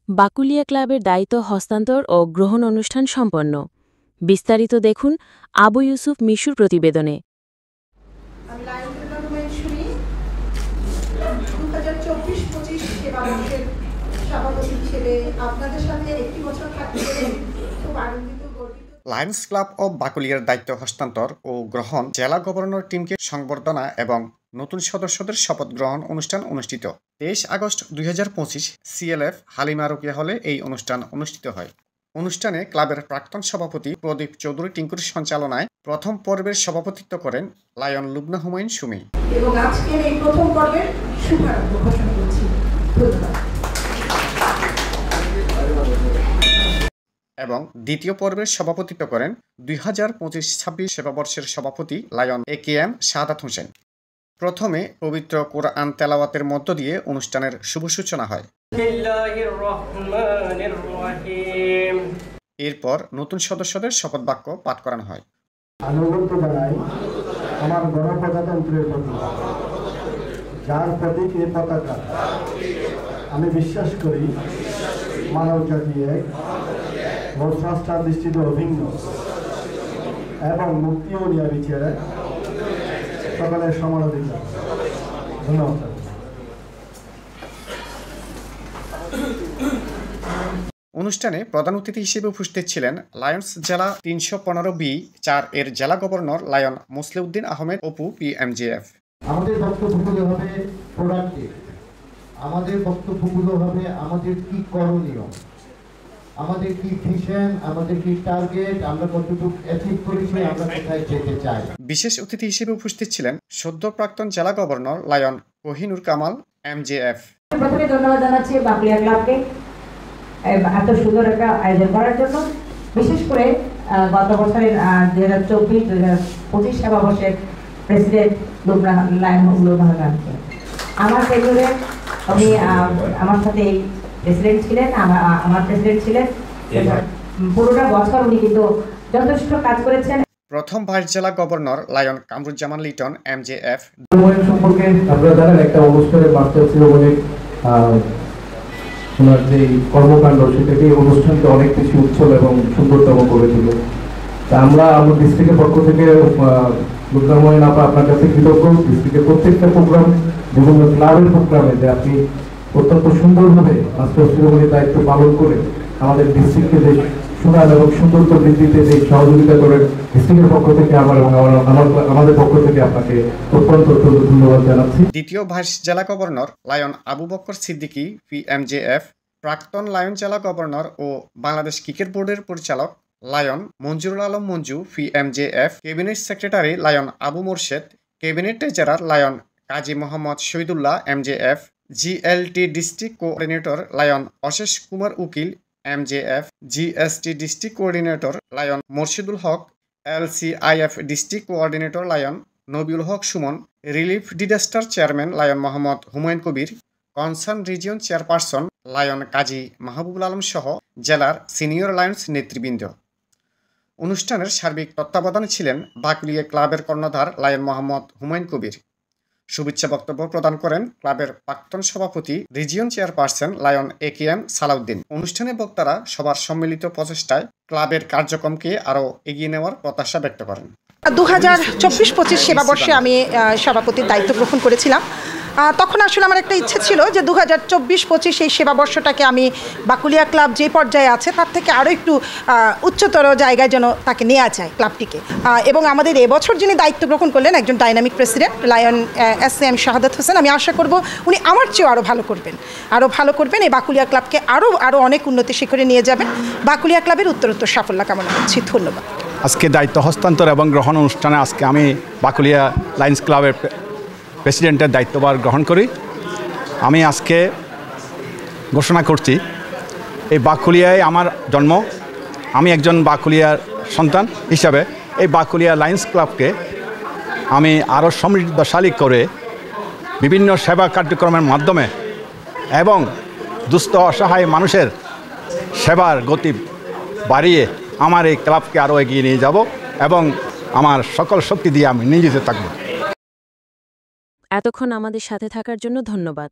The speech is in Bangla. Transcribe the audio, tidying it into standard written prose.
বাকুলিয়া ক্লাবের দায়িত্ব হস্তান্তর ও গ্রহণ অনুষ্ঠান সম্পন্ন। বিস্তারিত দেখুন আবু ইউসুফ মিশুর প্রতিবেদনে। 2024-25 সেবাবর্ষের সভাপতি হিসেবে আপনাদের সাথে একটি বছর থাকতে পেরে খুব আনন্দিত গর্বিত। লায়ন্স ক্লাব অব বাকুলিয়ার দায়িত্ব হস্তান্তর ও গ্রহণ, জেলা গভর্নর টিমকে সংবর্ধনা এবং নতুন সদস্যদের শপথ গ্রহণ অনুষ্ঠান অনুষ্ঠিত। 23 আগস্ট 2025 CLF হালিমা রোকেয়া হলে এই অনুষ্ঠান অনুষ্ঠিত হয়। অনুষ্ঠানে ক্লাবের প্রাক্তন সভাপতি প্রদীপ চৌধুরী টিঙ্কুর সঞ্চালনায় প্রথম পর্বের সভাপতিত্ব করেন লায়ন লুবনা হুমায়ুন সুমি। এবং আজকের এই প্রথম পর্বের শুভারম্ভ ঘোষণা করছি। ধন্যবাদ। এবং দ্বিতীয় পর্বের সভাপতিত্ব করেন 2025-26 সেবাবর্ষের সভাপতি লায়ন AKM শাহাদাত হোসেন। প্রথমে পবিত্র কোরআন তেলাওয়াতের মধ্য দিয়ে অনুষ্ঠানের শুভ সূচনা হয়। এরপর নতুন সদস্যদের শপথ বাক্য পাঠ করানো হয়। আনুগত্য জানাই আমার গণপ্রজাতন্ত্রের প্রতি, যার প্রতীক এই পতাকা। আমি বিশ্বাস করি মানব জাতি এক ও স্রষ্টার দৃষ্টিতে অভিন্ন এবং মুক্তি ও ন্যায় বিচারে সকলের সমান অধিকার। ধন্যবাদ। অনুষ্ঠানে প্রধান অতিথি হিসেবে উপস্থিত ছিলেন লায়ন্স জেলা 315B-4 এর জেলা governor lion Musliuddin Ahmed Apu PMJF। আমাদের বক্তব্যগুলো হবে প্রোডাক্টিভ, আমাদের বক্তব্যগুলো হবে আমাদের কি করণীয়, আমাদের কি ভিশন, আমাদের কি টার্গেট, আমরা কতটুকু অ্যাচিভ করেছি, আমরা কোথায় যেতে চাই। বিশেষ অতিথি হিসেবে উপস্থিত ছিলেন সদ্য প্রাক্তন জেলা governor lion Kohinoor Kamal MJF। প্রথমে ধন্যবাদ জানাচ্ছি বাকুলিয়া ক্লাবকে এত সুন্দর একটা আয়োজন করার জন্য। বিশেষ করে গত বছরের 2024-25 সেবাবর্ষের প্রেসিডেন্ট লায়ন লুবনা হুমায়ুনকে, আমার টেবিলে উনি আমার সাথে প্রেসিডেন্ট ছিলেন, আমার প্রেসিডেন্ট ছিলেন। পুরোটা বছর উনি কিন্তু যথেষ্ট কাজ করেছেন। প্রথম ভাইস জেলা governor lion Kamruzzaman Liton MJF। সম্পর্কে আপনারা জানেন একটা অনুষ্ঠানের মাত্রা ছিল বলে ওনার যে কর্মকাণ্ড সেটাকে অনুষ্ঠানকে অনেক বেশি উচ্ছল এবং সুন্দরতম করে তুলল। তা আমরা আমার ডিস্ট্রিক্টের পক্ষ থেকে লুবনা হুমায়ুন আপা আপনার কাছে কৃতজ্ঞ। ডিস্ট্রিক্টের প্রত্যেকটা প্রোগ্রাম, বিভিন্ন ক্লাবের প্রোগ্রামে যে আপনি অত্যন্ত সুন্দরভাবে মাস্টার শিরোমণির দায়িত্ব পালন করে আমাদের ডিস্ট্রিক্টকে যে সুনাম এবং সৌন্দর্য বৃদ্ধিতে যে সহযোগিতা করেন, ডিস্ট্রিক্টের পক্ষ থেকে আমাদের পক্ষ থেকে আপনাকে অত্যন্ত ধন্যবাদ জানাচ্ছি। দ্বিতীয় ভাইস জেলা governor lion Abu Bakar Siddiqui PMJF, প্রাক্তন লায়ন জেলা গভর্নর ও বাংলাদেশ ক্রিকেট বোর্ডের পরিচালক lion Manjurul Alam Manju PMJF, cabinet secretary lion Abu Morshed, cabinet treasurer lion Kazi Mohammad Shahidullah MJF, GLT district coordinator lion Ashesh Kumar Ukil MJF, GST district coordinator lion Morshidul Haque, LCIF district coordinator lion Nabiul Haque Sumon, relief disaster chairman lion Mohammad Humayun Kabir, concern region chairperson lion Kazi Mahbubul Alam সহ জেলার সিনিয়র লায়ন্স নেতৃবৃন্দ। অনুষ্ঠানের সার্বিক তত্ত্বাবধানে ছিলেন বাকুলিয়া ক্লাবের কর্ণধার লায়ন মোহাম্মদ হুমায়ুন কবির। শুভেচ্ছা বক্তব্য প্রদান করেন ক্লাবের প্রাক্তন সভাপতি region chairperson lion AKM Salauddin. অনুষ্ঠানে বক্তারা সবার সম্মিলিত প্রচেষ্টায় ক্লাবের কার্যক্রমকে আরও এগিয়ে নেওয়ার প্রত্যাশা ব্যক্ত করেন। 2024-25 সেবাবর্ষে আমি সভাপতির দায়িত্ব গ্রহণ করেছিলাম। তখন আসলে আমার একটা ইচ্ছে ছিল যে 2024-25 এই সেবাবর্ষটাকে আমি বাকুলিয়া ক্লাব যে পর্যায়ে আছে তার থেকে আরও একটু উচ্চতর জায়গায় যেন তাকে নেওয়া যায় ক্লাবটিকে। এবং আমাদের এবছর যিনি দায়িত্ব গ্রহণ করলেন একজন dynamic president lion SM Shahadat Hossain, আমি আশা করব উনি আমার চেয়েও আরও ভালো করবেন, এই বাকুলিয়া ক্লাবকে আরও অনেক উন্নতি শিখরে নিয়ে যাবেন। বাকুলিয়া ক্লাবের উত্তরোত্তর সাফল্য কামনা করছি। ধন্যবাদ। আজকে দায়িত্ব হস্তান্তর এবং গ্রহণ অনুষ্ঠানে আজকে আমি বাকুলিয়া লায়ন্স ক্লাবের প্রেসিডেন্টের দায়িত্বভার গ্রহণ করি। আমি আজকে ঘোষণা করছি এই বাকুলিয়ায় আমার জন্ম, আমি একজন বাকুলিয়ার সন্তান হিসাবে এই বাকুলিয়া লায়ন্স ক্লাবকে আমি আরও সমৃদ্ধশালী করে বিভিন্ন সেবা কার্যক্রমের মাধ্যমে এবং দুস্থ অসহায় মানুষের সেবার গতি বাড়িয়ে আমার এই ক্লাবকে আরও এগিয়ে নিয়ে যাব এবং আমার সকল শক্তি দিয়ে আমি নিয়োজিত থাকব। এতক্ষণ আমাদের সাথে থাকার জন্য ধন্যবাদ।